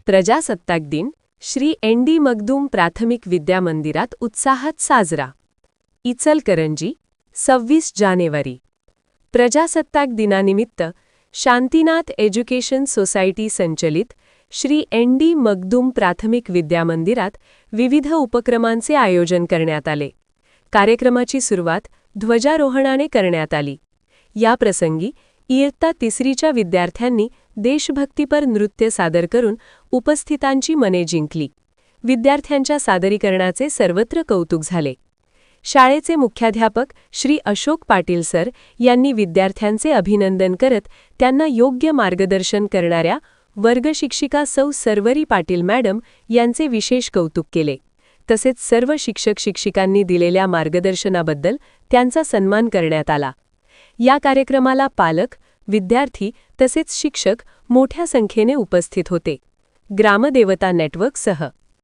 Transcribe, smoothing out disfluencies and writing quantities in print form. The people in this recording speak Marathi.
प्रजासत्ताक दिन श्री एन.डी. मखदूम प्राथमिक विद्या मंदिरात उत्साहात साजरा. इचलकरंजी 26 जानेवारी. प्रजासत्ताक दिनानिमित्त शांतीनाथ एज्युकेशन सोसायटी संचलित श्री एन.डी. मखदूम प्राथमिक विद्या मंदिरात विविध उपक्रमांचे आयोजन करण्यात आले. कार्यक्रमाची सुरुवात ध्वजारोहणाने करण्यात आली. या प्रसंगी इयत्ता तिसरीच्या विद्यार्थ्यांनी देशभक्तीपर नृत्य सादर करून उपस्थितांची मने जिंकली. विद्यार्थ्यांच्या सादरीकरणाचे सर्वत्र कौतुक झाले. शाळेचे मुख्याध्यापक श्री अशोक पाटील सर यांनी विद्यार्थ्यांचे अभिनंदन करत त्यांना योग्य मार्गदर्शन करणाऱ्या वर्गशिक्षिका सौ सर्वरी पाटील मॅडम यांचे विशेष कौतुक केले. तसेच सर्व शिक्षक-शिक्षिकांनी दिलेल्या मार्गदर्शनाबद्दल त्यांचा सन्मान करण्यात आला. या कार्यक्रमाला पालक, विद्यार्थी तसेच शिक्षक मोठ्या संख्येने उपस्थित होते. ग्रामदेवता नेटवर्कसह